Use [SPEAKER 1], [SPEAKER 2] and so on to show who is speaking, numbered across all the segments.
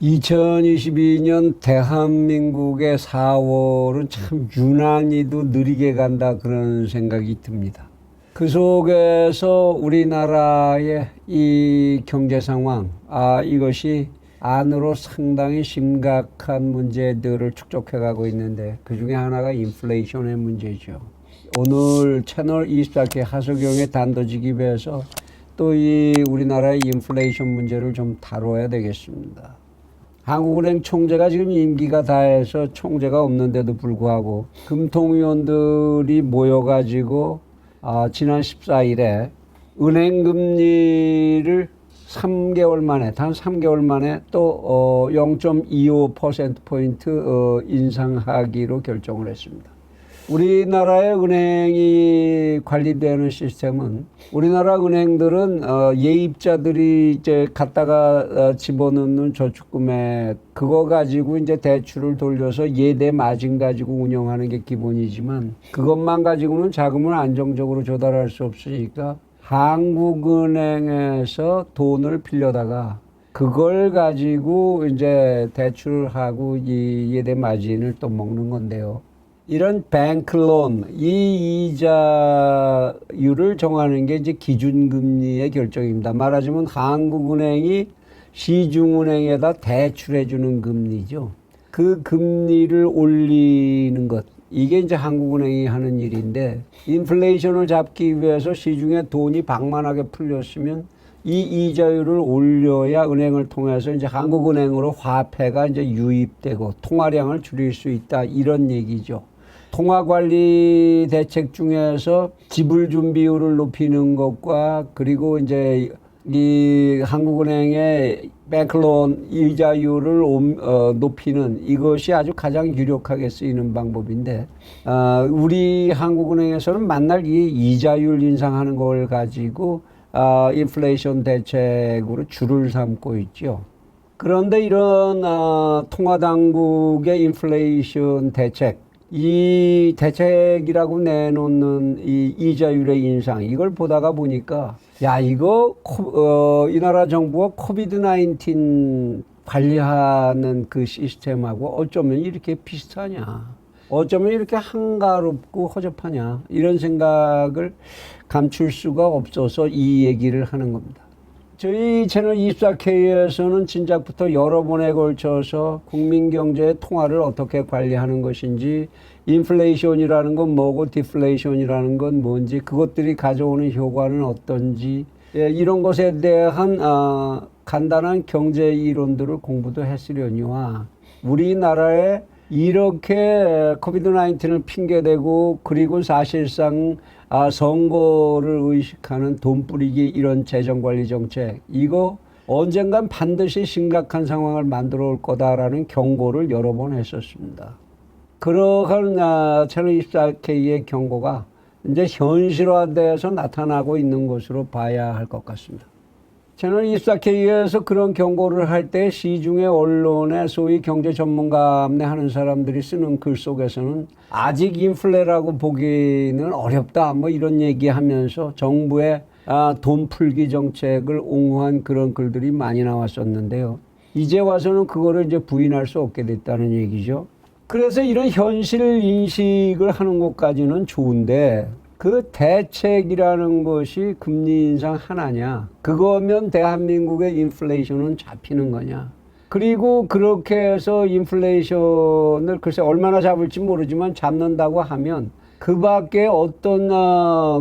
[SPEAKER 1] 2022년 대한민국의 4월은 참 유난히도 느리게 간다 그런 생각이 듭니다. 그 속에서 우리나라의 이 경제 상황, 이것이 안으로 상당히 심각한 문제들을 축적해 가고 있는데 그 중에 하나가 인플레이션의 문제죠. 오늘 채널 24K 하석영의 단도직입에서 또 이 우리나라의 인플레이션 문제를 좀 다뤄야 되겠습니다. 한국은행 총재가 지금 임기가 다해서 총재가 없는데도 불구하고 금통위원들이 모여가지고 지난 14일에 은행금리를 3개월 만에, 단 3개월 만에 또 0.25%포인트 인상하기로 결정을 했습니다. 우리나라의 은행이 관리되는 시스템은 우리나라 은행들은 예입자들이 이제 갖다가 집어넣는 저축금액 그거 가지고 이제 대출을 돌려서 예대 마진 가지고 운영하는 게 기본이지만 그것만 가지고는 자금을 안정적으로 조달할 수 없으니까 한국은행에서 돈을 빌려다가 그걸 가지고 이제 대출을 하고 이 예대 마진을 또 먹는 건데요. 이런 뱅크론, 이 이자율을 정하는 게 이제 기준금리의 결정입니다. 말하자면 한국은행이 시중은행에다 대출해주는 금리죠. 그 금리를 올리는 것. 이게 이제 한국은행이 하는 일인데, 인플레이션을 잡기 위해서 시중에 돈이 방만하게 풀렸으면 이 이자율을 올려야 은행을 통해서 이제 한국은행으로 화폐가 이제 유입되고 통화량을 줄일 수 있다. 이런 얘기죠. 통화관리 대책 중에서 지불 준비율을 높이는 것과 그리고 이제 이 한국은행의 뱅크론 이자율을 높이는 이것이 아주 가장 유력하게 쓰이는 방법인데 우리 한국은행에서는 만날 이 이자율 인상하는 걸 가지고 인플레이션 대책으로 줄을 삼고 있죠. 그런데 이런 통화당국의 인플레이션 대책 이 대책이라고 내놓는 이 이자율의 인상 이걸 보다가 보니까 야 이거 이 나라 정부가 코비드-19 관리하는 그 시스템하고 어쩌면 이렇게 비슷하냐 어쩌면 이렇게 한가롭고 허접하냐 이런 생각을 감출 수가 없어서 이 얘기를 하는 겁니다. 저희 채널 24K에서는 진작부터 여러 번에 걸쳐서 국민경제의 통화를 어떻게 관리하는 것인지 인플레이션이라는 건 뭐고 디플레이션이라는 건 뭔지 그것들이 가져오는 효과는 어떤지 이런 것에 대한 간단한 경제 이론들을 공부도 했으려니와 우리나라에 이렇게 코비드-19을 핑계대고 그리고 사실상 선거를 의식하는 돈 뿌리기 이런 재정관리 정책 이거 언젠간 반드시 심각한 상황을 만들어 올 거다라는 경고를 여러 번 했었습니다. 그러한 채널 24K의 경고가 이제 현실화돼서 나타나고 있는 것으로 봐야 할 것 같습니다. 채널 24K에서 그런 경고를 할 때 시중의 언론에 소위 경제 전문가 하는 사람들이 쓰는 글 속에서는 아직 인플레라고 보기는 어렵다 뭐 이런 얘기하면서 정부의 돈 풀기 정책을 옹호한 그런 글들이 많이 나왔었는데요. 이제 와서는 그거를 이제 부인할 수 없게 됐다는 얘기죠. 그래서 이런 현실 인식을 하는 것까지는 좋은데 그 대책이라는 것이 금리 인상 하나냐? 그거면 대한민국의 인플레이션은 잡히는 거냐? 그리고 그렇게 해서 인플레이션을 글쎄 얼마나 잡을지 모르지만 잡는다고 하면 그 밖에 어떤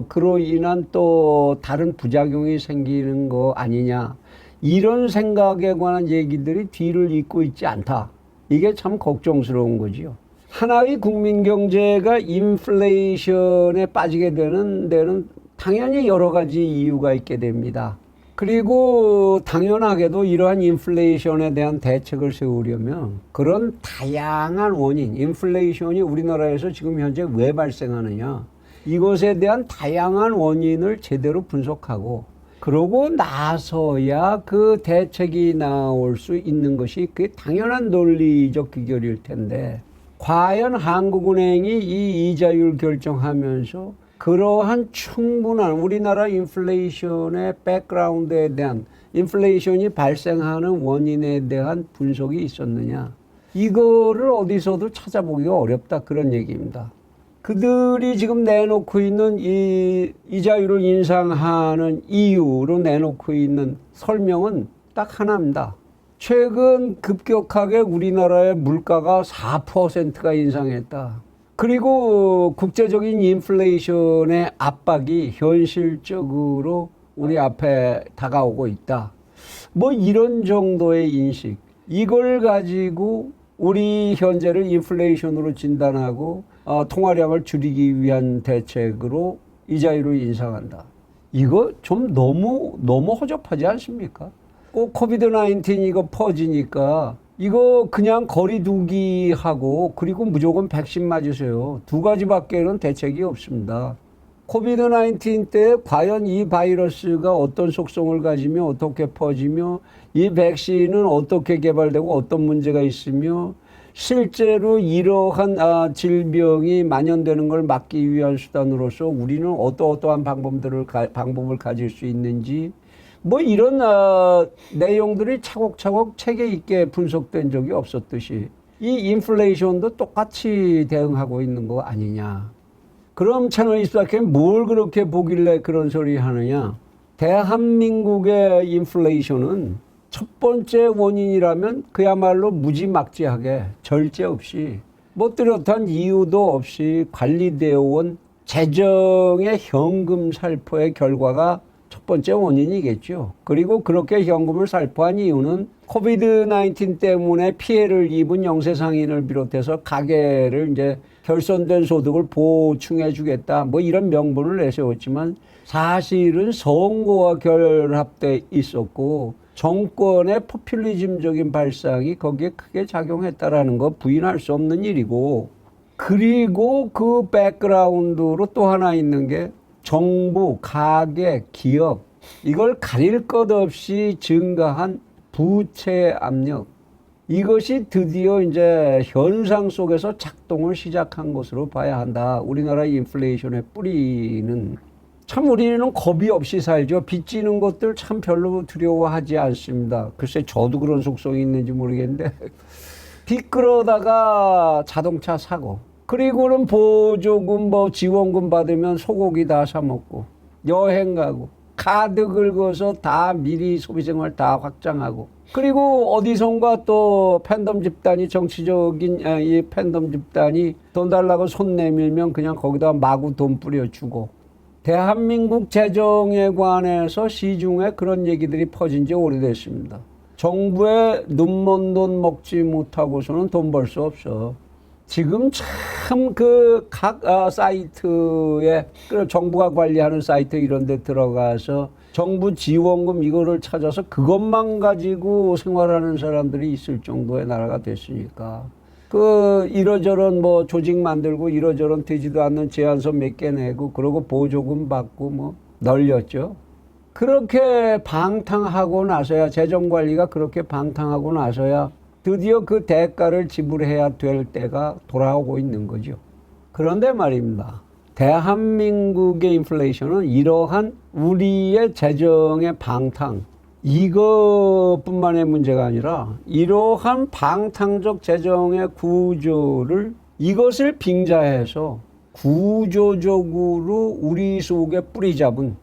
[SPEAKER 1] 그로 인한 또 다른 부작용이 생기는 거 아니냐? 이런 생각에 관한 얘기들이 뒤를 잇고 있지 않다. 이게 참 걱정스러운 거지요. 하나의 국민 경제가 인플레이션에 빠지게 되는 데는 당연히 여러 가지 이유가 있게 됩니다. 그리고 당연하게도 이러한 인플레이션에 대한 대책을 세우려면 그런 다양한 원인, 인플레이션이 우리나라에서 지금 현재 왜 발생하느냐 이것에 대한 다양한 원인을 제대로 분석하고 그러고 나서야 그 대책이 나올 수 있는 것이 그게 당연한 논리적 귀결일 텐데 과연 한국은행이 이 이자율 결정하면서 그러한 충분한 우리나라 인플레이션의 백그라운드에 대한 인플레이션이 발생하는 원인에 대한 분석이 있었느냐. 이거를 어디서도 찾아보기가 어렵다 그런 얘기입니다. 그들이 지금 내놓고 있는 이 이자율을 인상하는 이유로 내놓고 있는 설명은 딱 하나입니다. 최근 급격하게 우리나라의 물가가 4%가 인상했다. 그리고 국제적인 인플레이션의 압박이 현실적으로 우리 앞에 다가오고 있다. 뭐 이런 정도의 인식. 이걸 가지고 우리 현재를 인플레이션으로 진단하고 통화량을 줄이기 위한 대책으로 이자율을 인상한다. 이거 좀 너무 허접하지 않습니까? 꼭 코비드-19 이거 퍼지니까 이거 그냥 거리두기 하고 그리고 무조건 백신 맞으세요. 두 가지밖에는 대책이 없습니다. 코비드-19 때 과연 이 바이러스가 어떤 속성을 가지며 어떻게 퍼지며 이 백신은 어떻게 개발되고 어떤 문제가 있으며 실제로 이러한 질병이 만연되는 걸 막기 위한 수단으로서 우리는 어떠한 방법을 가질 수 있는지 뭐 이런 내용들이 차곡차곡 체계 있게 분석된 적이 없었듯이 이 인플레이션도 똑같이 대응하고 있는 거 아니냐. 그럼 채널24는 뭘 그렇게 보길래 그런 소리 하느냐. 대한민국의 인플레이션은 첫 번째 원인이라면 그야말로 무지막지하게 절제 없이 뭐 뚜렷한 이유도 없이 관리되어 온 재정의 현금 살포의 결과가 첫 번째 원인이겠죠. 그리고 그렇게 현금을 살포한 이유는 코비드-19 때문에 피해를 입은 영세상인을 비롯해서 가계를 이제 결손된 소득을 보충해 주겠다. 뭐 이런 명분을 내세웠지만 사실은 선거와 결합돼 있었고 정권의 포퓰리즘적인 발상이 거기에 크게 작용했다라는 거 부인할 수 없는 일이고 그리고 그 백그라운드로 또 하나 있는 게 정부, 가계, 기업 이걸 가릴 것 없이 증가한 부채 압력 이것이 드디어 이제 현상 속에서 작동을 시작한 것으로 봐야 한다. 우리나라 인플레이션의 뿌리는 참 우리는 겁이 없이 살죠. 빚지는 것들 참 별로 두려워하지 않습니다. 글쎄 저도 그런 속성이 있는지 모르겠는데 빚 끌어다가 자동차 사고 그리고는 보조금 뭐 지원금 받으면 소고기 다 사 먹고 여행 가고 카드 긁어서 다 미리 소비생활 다 확장하고 그리고 어디선가 또 팬덤 집단이 정치적인 이 팬덤 집단이 돈 달라고 손 내밀면 그냥 거기다 마구 돈 뿌려주고 대한민국 재정에 관해서 시중에 그런 얘기들이 퍼진 지 오래됐습니다. 정부에 눈먼 돈 먹지 못하고서는 돈 벌 수 없어. 지금 참 그 각 사이트에 정부가 관리하는 사이트 이런 데 들어가서 정부 지원금 이거를 찾아서 그것만 가지고 생활하는 사람들이 있을 정도의 나라가 됐으니까 그 이러저런 뭐 조직 만들고 이러저런 되지도 않는 제안서 몇 개 내고 그러고 보조금 받고 뭐 널렸죠. 그렇게 방탕하고 나서야 재정관리가 그렇게 방탕하고 나서야 드디어 그 대가를 지불해야 될 때가 돌아오고 있는 거죠. 그런데 말입니다. 대한민국의 인플레이션은 이러한 우리의 재정의 방탕 이것뿐만의 문제가 아니라 이러한 방탕적 재정의 구조를 이것을 빙자해서 구조적으로 우리 속에 뿌리 잡은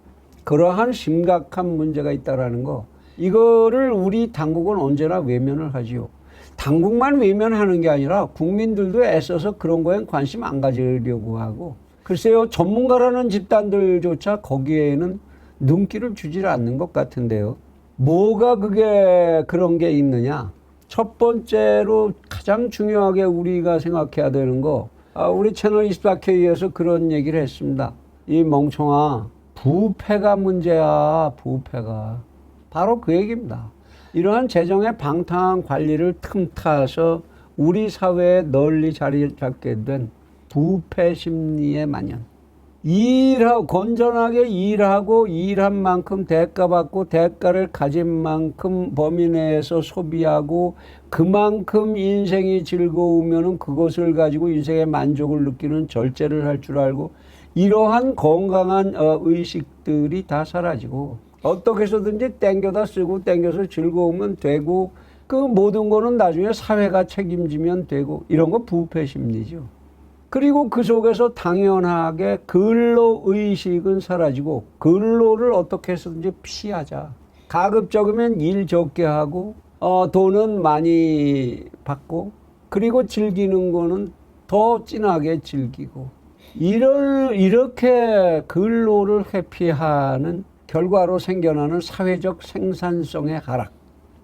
[SPEAKER 1] 그러한 심각한 문제가 있다라는 거 이거를 우리 당국은 언제나 외면을 하지요. 당국만 외면하는 게 아니라 국민들도 애써서 그런 거엔 관심 안 가지려고 하고 글쎄요 전문가라는 집단들조차 거기에는 눈길을 주질 않는 것 같은데요. 뭐가 그게 그런 게 있느냐. 첫 번째로 가장 중요하게 우리가 생각해야 되는 거 우리 채널24K에서 그런 얘기를 했습니다. 이 멍청아 부패가 문제야. 부패가 바로 그 얘기입니다. 이러한 재정의 방탕한 관리를 틈타서 우리 사회에 널리 자리 잡게 된 부패 심리의 만연. 건전하게 일하고 일한 만큼 대가받고 대가를 가진 만큼 범위 내에서 소비하고 그만큼 인생이 즐거우면은 그것을 가지고 인생의 만족을 느끼는 절제를 할 줄 알고 이러한 건강한 의식들이 다 사라지고 어떻게 해서든지 땡겨다 쓰고 땡겨서 즐거우면 되고 그 모든 거는 나중에 사회가 책임지면 되고 이런 거 부패 심리죠. 그리고 그 속에서 당연하게 근로의식은 사라지고 근로를 어떻게 해서든지 피하자. 가급적이면 일 적게 하고 돈은 많이 받고 그리고 즐기는 거는 더 진하게 즐기고 이렇게 근로를 회피하는 결과로 생겨나는 사회적 생산성의 하락.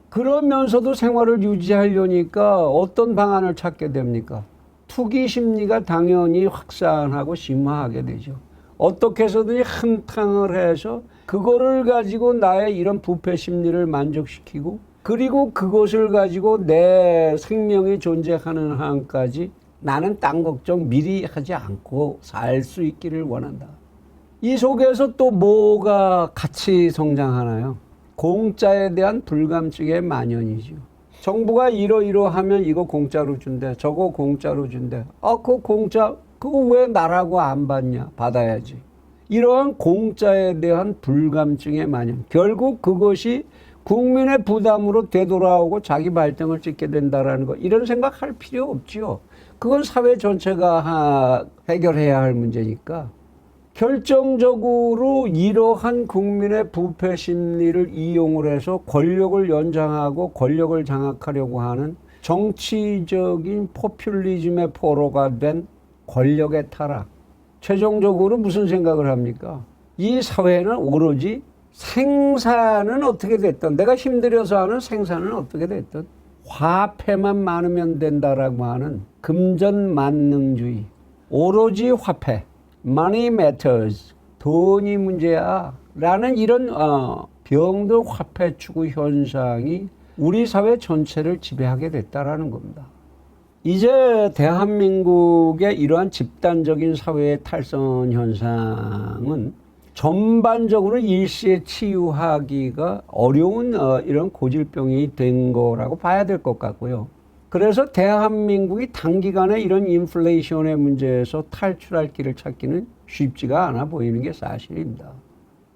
[SPEAKER 1] 그러면서도 생활을 유지하려니까 어떤 방안을 찾게 됩니까? 투기 심리가 당연히 확산하고 심화하게 되죠. 어떻게 해서든지 한탕을 해서 그거를 가지고 나의 이런 부패 심리를 만족시키고 그리고 그것을 가지고 내 생명이 존재하는 한까지 나는 딴 걱정 미리 하지 않고 살 수 있기를 원한다. 이 속에서 또 뭐가 같이 성장하나요? 공짜에 대한 불감증의 만연이죠. 정부가 이러이러하면 이거 공짜로 준대. 저거 공짜로 준대. 그거 공짜, 그거 왜 나라고 안 받냐? 받아야지. 이러한 공짜에 대한 불감증의 만연. 결국 그것이 국민의 부담으로 되돌아오고 자기 발등을 찍게 된다라는 거. 이런 생각할 필요 없지요. 그건 사회 전체가 해결해야 할 문제니까. 결정적으로 이러한 국민의 부패 심리를 이용을 해서 권력을 연장하고 권력을 장악하려고 하는 정치적인 포퓰리즘의 포로가 된 권력의 타락. 최종적으로 무슨 생각을 합니까? 이 사회는 오로지 생산은 어떻게 됐든 내가 힘들여서 하는 생산은 어떻게 됐든 화폐만 많으면 된다라고 하는 금전만능주의. 오로지 화폐. Money matters. 돈이 문제야. 라는 이런 병들 화폐 추구 현상이 우리 사회 전체를 지배하게 됐다라는 겁니다. 이제 대한민국의 이러한 집단적인 사회의 탈선 현상은 전반적으로 일시에 치유하기가 어려운 이런 고질병이 된 거라고 봐야 될 것 같고요. 그래서 대한민국이 단기간에 이런 인플레이션의 문제에서 탈출할 길을 찾기는 쉽지가 않아 보이는 게 사실입니다.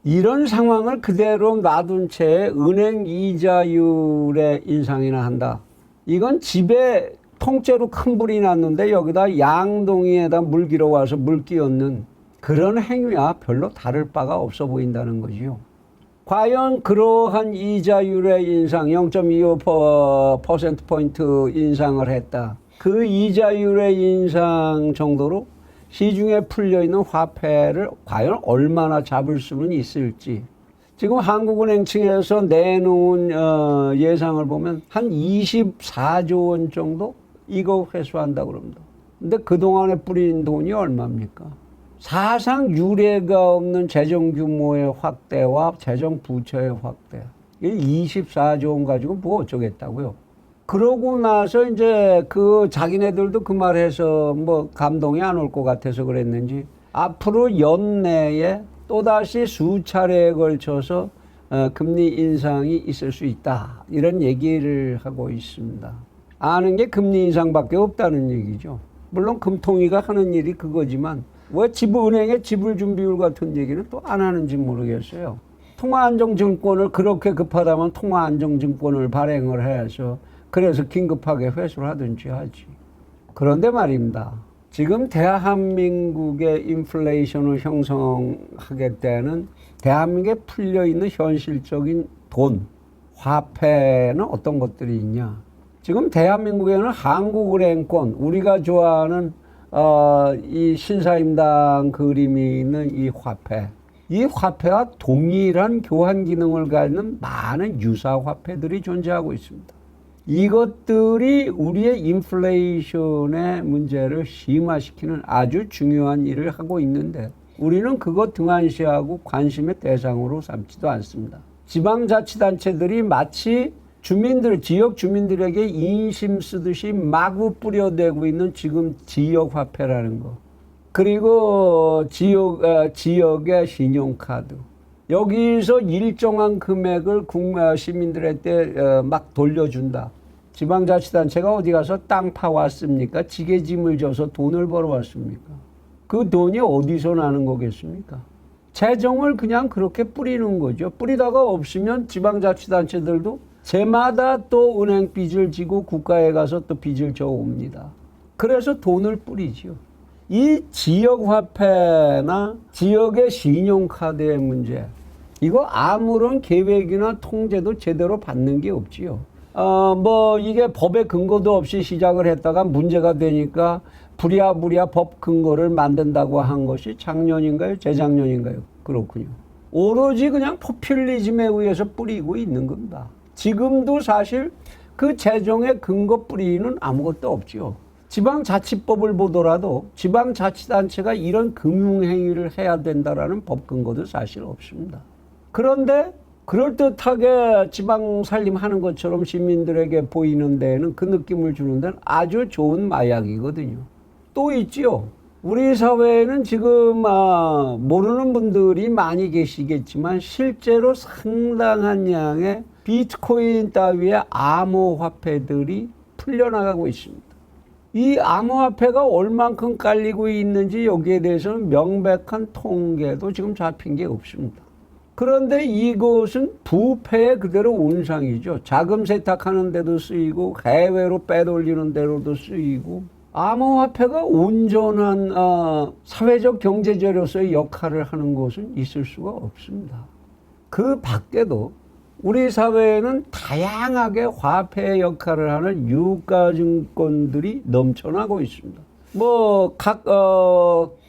[SPEAKER 1] 이런 상황을 그대로 놔둔 채 은행 이자율의 인상이나 한다. 이건 집에 통째로 큰 불이 났는데 여기다 양동이에다 물 길어와서 물 끼얹는 그런 행위와 별로 다를 바가 없어 보인다는 거지요. 과연 그러한 이자율의 인상 0.25%포인트 인상을 했다. 그 이자율의 인상 정도로 시중에 풀려있는 화폐를 과연 얼마나 잡을 수는 있을지. 지금 한국은행 측에서 내놓은 예상을 보면 한 24조 원 정도 이거 회수한다고 그럽니다. 근데 그동안에 뿌린 돈이 얼마입니까? 사상 유례가 없는 재정 규모의 확대와 재정 부채의 확대. 24조 원 가지고 뭐 어쩌겠다고요. 그러고 나서 이제 그 자기네들도 그 말해서 뭐 감동이 안 올 것 같아서 그랬는지 앞으로 연내에 또다시 수차례에 걸쳐서 금리 인상이 있을 수 있다. 이런 얘기를 하고 있습니다. 아는 게 금리 인상밖에 없다는 얘기죠. 물론 금통위가 하는 일이 그거지만 왜 은행의 지불 준비율 같은 얘기는 또 안 하는지 모르겠어요. 통화안정증권을 그렇게 급하다면 통화안정증권을 발행을 해서 그래서 긴급하게 회수를 하든지 하지. 그런데 말입니다. 지금 대한민국의 인플레이션을 형성하게 되는 대한민국에 풀려있는 현실적인 돈, 화폐는 어떤 것들이 있냐. 지금 대한민국에는 한국은행권, 우리가 좋아하는 이 신사임당 그림이 있는 이 화폐. 이 화폐와 동일한 교환 기능을 갖는 많은 유사 화폐들이 존재하고 있습니다. 이것들이 우리의 인플레이션의 문제를 심화시키는 아주 중요한 일을 하고 있는데 우리는 그거 등한시하고 관심의 대상으로 삼지도 않습니다. 지방자치단체들이 마치 지역 주민들에게 인심 쓰듯이 마구 뿌려대고 있는 지금 지역화폐라는 거. 그리고 지역의 신용카드. 여기서 일정한 금액을 시민들한테 막 돌려준다. 지방자치단체가 어디 가서 땅 파왔습니까? 지게짐을 져서 돈을 벌어왔습니까? 그 돈이 어디서 나는 거겠습니까? 재정을 그냥 그렇게 뿌리는 거죠. 뿌리다가 없으면 지방자치단체들도 제마다 또 은행 빚을 지고 국가에 가서 또 빚을 져옵니다. 그래서 돈을 뿌리죠. 이 지역화폐나 지역의 신용카드의 문제, 이거 아무런 계획이나 통제도 제대로 받는 게 없지요. 이게 법의 근거도 없이 시작을 했다가 문제가 되니까 부랴부랴 법 근거를 만든다고 한 것이 작년인가요? 재작년인가요? 그렇군요. 오로지 그냥 포퓰리즘에 의해서 뿌리고 있는 겁니다. 지금도 사실 그 재정의 근거 뿌리는 아무것도 없죠. 지방자치법을 보더라도 지방자치단체가 이런 금융행위를 해야 된다라는 법 근거도 사실 없습니다. 그런데 그럴듯하게 지방 살림하는 것처럼 시민들에게 보이는 데는 그 느낌을 주는 데는 아주 좋은 마약이거든요. 또 있지요. 우리 사회에는 지금 모르는 분들이 많이 계시겠지만 실제로 상당한 양의 비트코인 따위의 암호화폐들이 풀려나가고 있습니다. 이 암호화폐가 얼만큼 깔리고 있는지 여기에 대해서는 명백한 통계도 지금 잡힌 게 없습니다. 그런데 이것은 부패의 그대로 온상이죠. 자금 세탁하는 데도 쓰이고 해외로 빼돌리는 데로도 쓰이고, 암호화폐가 온전한 사회적 경제재로서의 역할을 하는 곳은 있을 수가 없습니다. 그 밖에도 우리 사회에는 다양하게 화폐의 역할을 하는 유가증권들이 넘쳐나고 있습니다. 각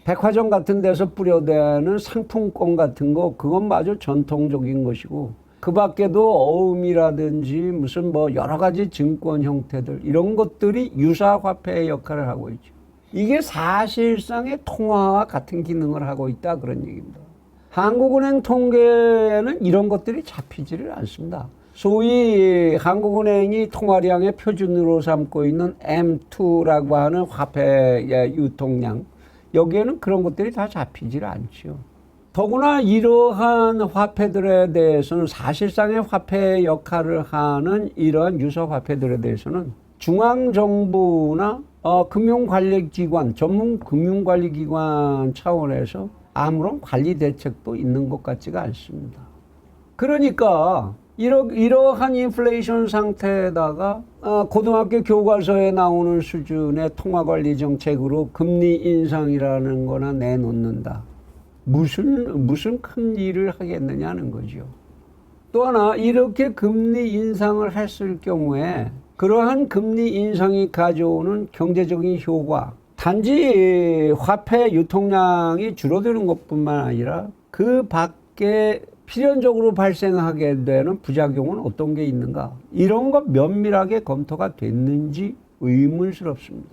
[SPEAKER 1] 백화점 같은 데서 뿌려대는 상품권 같은 거, 그건 마저 전통적인 것이고, 그 밖에도 어음이라든지 무슨 여러 가지 증권 형태들, 이런 것들이 유사화폐의 역할을 하고 있죠. 이게 사실상의 통화와 같은 기능을 하고 있다, 그런 얘기입니다. 한국은행 통계에는 이런 것들이 잡히지를 않습니다. 소위 한국은행이 통화량의 표준으로 삼고 있는 M2라고 하는 화폐의 유통량, 여기에는 그런 것들이 다 잡히질 않죠. 더구나 이러한 화폐들에 대해서는, 사실상의 화폐의 역할을 하는 이러한 유사화폐들에 대해서는 중앙정부나 금융관리기관, 전문 금융관리기관 차원에서 아무런 관리 대책도 있는 것 같지가 않습니다. 그러니까 이러한 인플레이션 상태에다가 고등학교 교과서에 나오는 수준의 통화관리 정책으로 금리 인상이라는 거나 내놓는다. 무슨 큰 일을 하겠느냐는 거죠. 또 하나, 이렇게 금리 인상을 했을 경우에 그러한 금리 인상이 가져오는 경제적인 효과, 단지 화폐 유통량이 줄어드는 것뿐만 아니라 그 밖에 필연적으로 발생하게 되는 부작용은 어떤 게 있는가, 이런 것 면밀하게 검토가 됐는지 의문스럽습니다.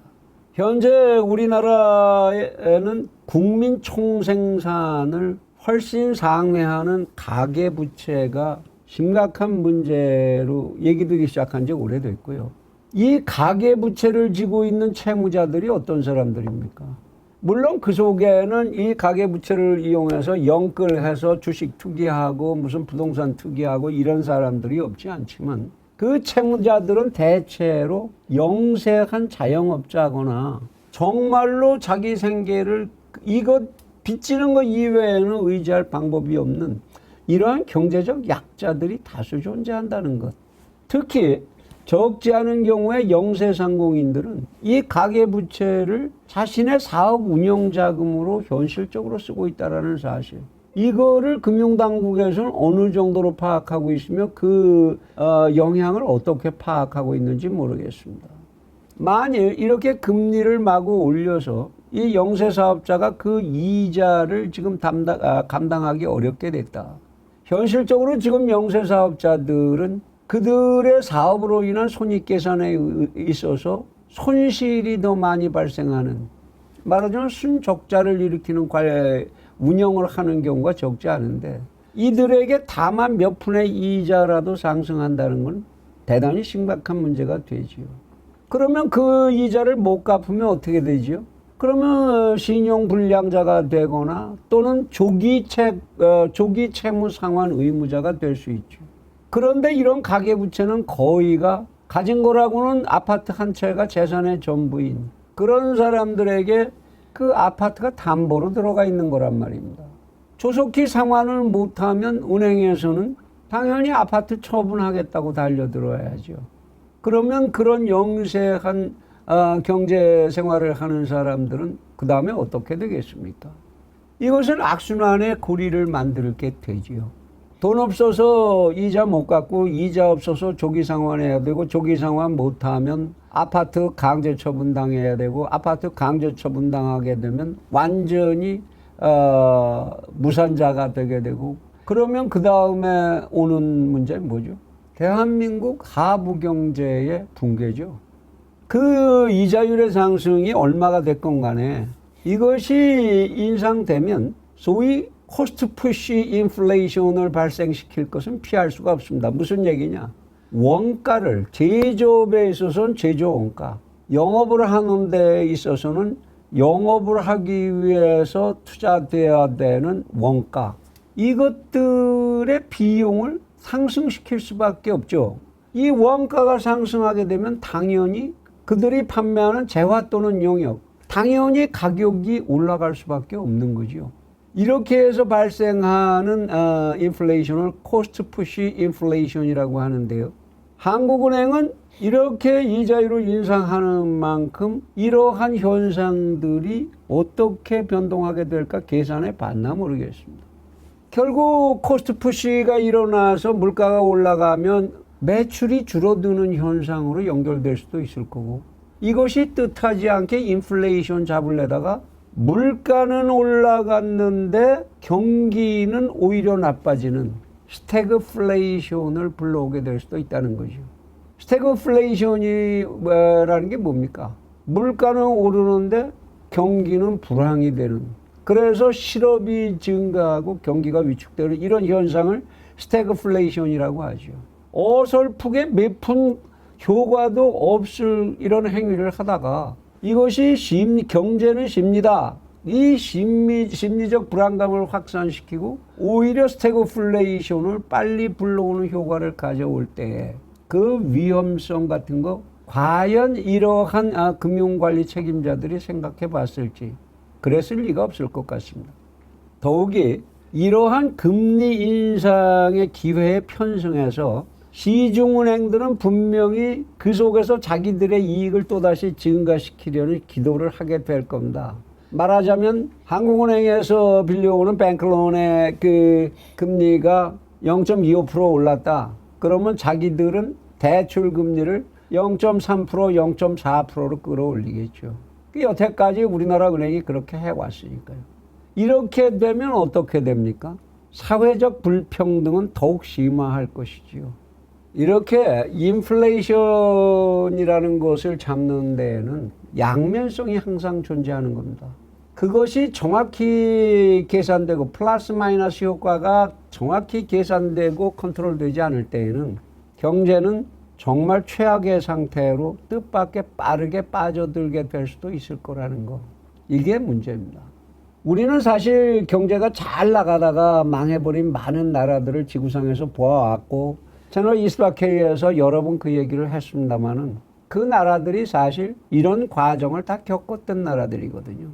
[SPEAKER 1] 현재 우리나라에는 국민 총생산을 훨씬 상회하는 가계부채가 심각한 문제로 얘기되기 시작한 지 오래됐고요. 이 가계부채를 지고 있는 채무자들이 어떤 사람들입니까? 물론 그 속에는 이 가계부채를 이용해서 영끌해서 주식 투기하고 무슨 부동산 투기하고 이런 사람들이 없지 않지만, 그 채무자들은 대체로 영세한 자영업자거나 정말로 자기 생계를 이것 빚지는 것 이외에는 의지할 방법이 없는 이러한 경제적 약자들이 다수 존재한다는 것. 특히 적지 않은 경우에 영세상공인들은 이 가계부채를 자신의 사업 운영 자금으로 현실적으로 쓰고 있다는 사실, 이거를 금융당국에서는 어느 정도로 파악하고 있으며 그 영향을 어떻게 파악하고 있는지 모르겠습니다. 만일 이렇게 금리를 마구 올려서 이 영세사업자가 그 이자를 지금 감당하기 어렵게 됐다. 현실적으로 지금 영세사업자들은 그들의 사업으로 인한 손익계산에 있어서 손실이 더 많이 발생하는, 말하자면 순적자를 일으키는 운영을 하는 경우가 적지 않은데, 이들에게 다만 몇 푼의 이자라도 상승한다는 건 대단히 심각한 문제가 되지요. 그러면 그 이자를 못 갚으면 어떻게 되지요? 그러면 신용불량자가 되거나 또는 조기 채무 상환 의무자가 될 수 있죠. 그런데 이런 가계부채는 거의가 가진 거라고는 아파트 한 채가 재산의 전부인 그런 사람들에게 그 아파트가 담보로 들어가 있는 거란 말입니다. 조속히 상환을 못하면 은행에서는 당연히 아파트 처분하겠다고 달려들어야죠. 그러면 그런 영세한 경제 생활을 하는 사람들은 그 다음에 어떻게 되겠습니까? 이것은 악순환의 고리를 만들게 되지요. 돈 없어서 이자 못 갚고 이자 없어서 조기 상환해야 되고 조기 상환 못하면 아파트 강제 처분 당해야 되고 아파트 강제 처분 당하게 되면 완전히 무산자가 되게 되고 그러면 그 다음에 오는 문제는 뭐죠? 대한민국 하부 경제의 붕괴죠. 그 이자율의 상승이 얼마가 됐건 간에 이것이 인상되면 소위 코스트 푸시 인플레이션을 발생시킬 것은 피할 수가 없습니다. 무슨 얘기냐? 원가를 제조업에 있어서는 제조 원가, 영업을 하는 데 있어서는 영업을 하기 위해서 투자돼야 되는 원가, 이것들의 비용을 상승시킬 수밖에 없죠. 이 원가가 상승하게 되면 당연히 그들이 판매하는 재화 또는 용역, 당연히 가격이 올라갈 수밖에 없는 거죠. 이렇게 해서 발생하는 인플레이션을 코스트 푸시 인플레이션이라고 하는데요. 한국은행은 이렇게 이자율을 인상하는 만큼 이러한 현상들이 어떻게 변동하게 될까 계산해 봤나 모르겠습니다. 결국 코스트 푸시가 일어나서 물가가 올라가면 매출이 줄어드는 현상으로 연결될 수도 있을 거고 이것이 뜻하지 않게 인플레이션 잡으려다가 물가는 올라갔는데 경기는 오히려 나빠지는 스태그플레이션을 불러오게 될 수도 있다는 거죠. 스태그플레이션이라는 게 뭡니까? 물가는 오르는데 경기는 불황이 되는, 그래서 실업이 증가하고 경기가 위축되는 이런 현상을 스태그플레이션이라고 하죠. 어설프게 몇 푼 효과도 없을 이런 행위를 하다가 이것이 경제는 심리다. 이 심리적 불안감을 확산시키고 오히려 스태그플레이션을 빨리 불러오는 효과를 가져올 때 그 위험성 같은 거 과연 이러한 금융관리 책임자들이 생각해 봤을지 그랬을 리가 없을 것 같습니다. 더욱이 이러한 금리 인상의 기회에 편승해서 시중은행들은 분명히 그 속에서 자기들의 이익을 또다시 증가시키려는 기도를 하게 될 겁니다. 말하자면 한국은행에서 빌려오는 뱅크론의 그 금리가 0.25% 올랐다. 그러면 자기들은 대출 금리를 0.3%, 0.4%로 끌어올리겠죠. 여태까지 우리나라 은행이 그렇게 해왔으니까요. 이렇게 되면 어떻게 됩니까? 사회적 불평등은 더욱 심화할 것이지요. 이렇게 인플레이션이라는 것을 잡는 데에는 양면성이 항상 존재하는 겁니다. 그것이 정확히 계산되고 플러스 마이너스 효과가 정확히 계산되고 컨트롤되지 않을 때에는 경제는 정말 최악의 상태로 뜻밖의 빠르게 빠져들게 될 수도 있을 거라는 거. 이게 문제입니다. 우리는 사실 경제가 잘 나가다가 망해버린 많은 나라들을 지구상에서 보아왔고 채널 이스트와케이에서 여러 번 그 얘기를 했습니다마는 그 나라들이 사실 이런 과정을 다 겪었던 나라들이거든요.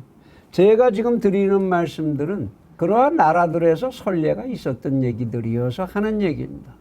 [SPEAKER 1] 제가 지금 드리는 말씀들은 그러한 나라들에서 선례가 있었던 얘기들이어서 하는 얘기입니다.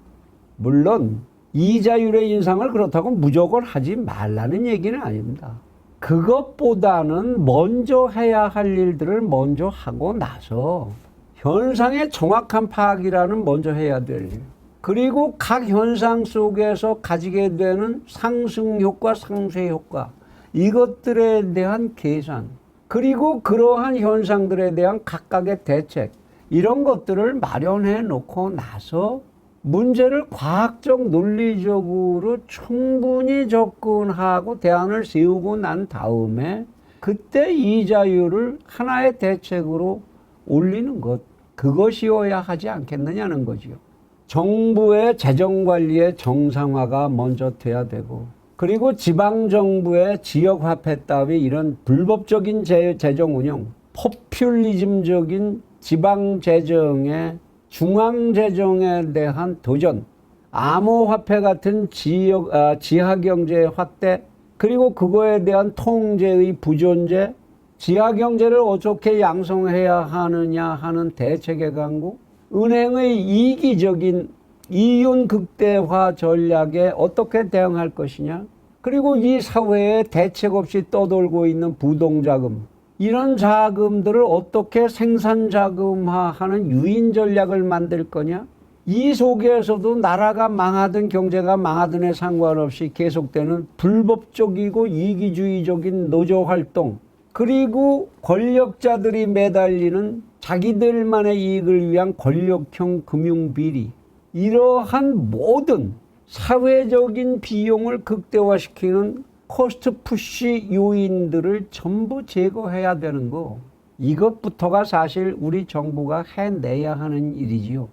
[SPEAKER 1] 물론 이자율의 인상을 그렇다고 무조건 하지 말라는 얘기는 아닙니다. 그것보다는 먼저 해야 할 일들을 먼저 하고 나서 현상의 정확한 파악이라는 먼저 해야 될 일. 그리고 각 현상 속에서 가지게 되는 상승 효과, 상쇄 효과, 이것들에 대한 계산, 그리고 그러한 현상들에 대한 각각의 대책, 이런 것들을 마련해 놓고 나서 문제를 과학적 논리적으로 충분히 접근하고 대안을 세우고 난 다음에 그때 이자율을 하나의 대책으로 올리는 것, 그것이어야 하지 않겠느냐는 거죠. 정부의 재정관리의 정상화가 먼저 돼야 되고, 그리고 지방정부의 지역화폐 따위 이런 불법적인 재정운영, 포퓰리즘적인 지방재정의 중앙재정에 대한 도전, 암호화폐 같은 지하경제의 확대, 그리고 그거에 대한 통제의 부존재, 지하 경제를 어떻게 양성해야 하느냐 하는 대책의 강구, 은행의 이기적인 이윤 극대화 전략에 어떻게 대응할 것이냐, 그리고 이 사회에 대책 없이 떠돌고 있는 부동자금, 이런 자금들을 어떻게 생산자금화하는 유인 전략을 만들 거냐, 이 속에서도 나라가 망하든 경제가 망하든에 상관없이 계속되는 불법적이고 이기주의적인 노조활동, 그리고 권력자들이 매달리는 자기들만의 이익을 위한 권력형 금융비리, 이러한 모든 사회적인 비용을 극대화시키는 코스트 푸시 요인들을 전부 제거해야 되는 거, 이것부터가 사실 우리 정부가 해내야 하는 일이지요.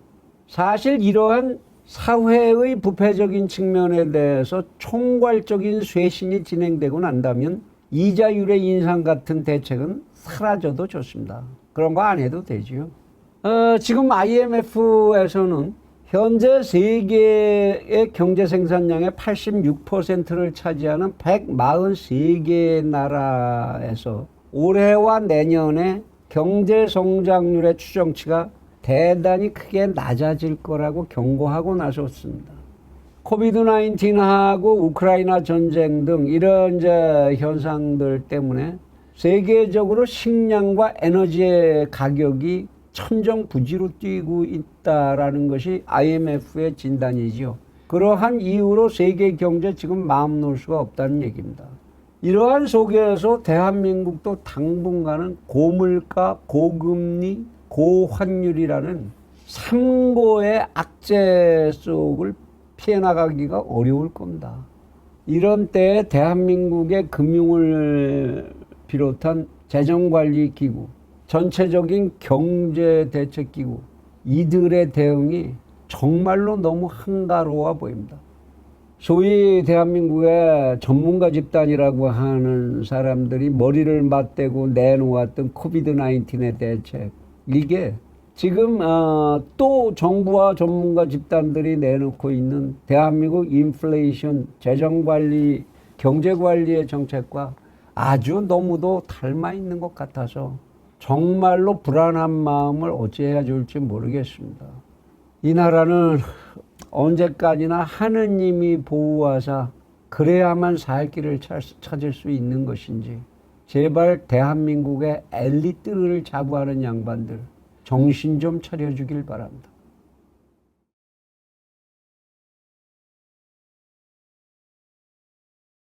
[SPEAKER 1] 사실 이러한 사회의 부패적인 측면에 대해서 총괄적인 쇄신이 진행되고 난다면 이자율의 인상 같은 대책은 사라져도 좋습니다. 그런 거 안 해도 되지요. 지금 IMF에서는 현재 세계의 경제 생산량의 86%를 차지하는 143개 나라에서 올해와 내년에 경제 성장률의 추정치가 대단히 크게 낮아질 거라고 경고하고 나섰습니다. 코비드-19하고 우크라이나 전쟁 등 이런 이제 현상들 때문에 세계적으로 식량과 에너지의 가격이 천정부지로 뛰고 있다라는 것이 IMF의 진단이지요. 그러한 이유로 세계 경제 지금 마음 놓을 수가 없다는 얘기입니다. 이러한 속에서 대한민국도 당분간은 고물가, 고금리, 고환율이라는 삼고의 악재 속을 피해 나가기가 어려울 겁니다. 이런 때에 대한민국의 금융을 비롯한 재정관리기구, 전체적인 경제대책기구, 이들의 대응이 정말로 너무 한가로워 보입니다. 소위 대한민국의 전문가 집단이라고 하는 사람들이 머리를 맞대고 내놓았던 코비드-19의 대책, 이게 지금 또 정부와 전문가 집단들이 내놓고 있는 대한민국 인플레이션, 재정관리, 경제관리의 정책과 아주 너무도 닮아 있는 것 같아서 정말로 불안한 마음을 어찌해야 좋을지 모르겠습니다. 이 나라는 언제까지나 하느님이 보호하사 그래야만 살 길을 찾을 수 있는 것인지, 제발 대한민국의 엘리트를 자부하는 양반들 정신 좀 차려주길 바랍니다.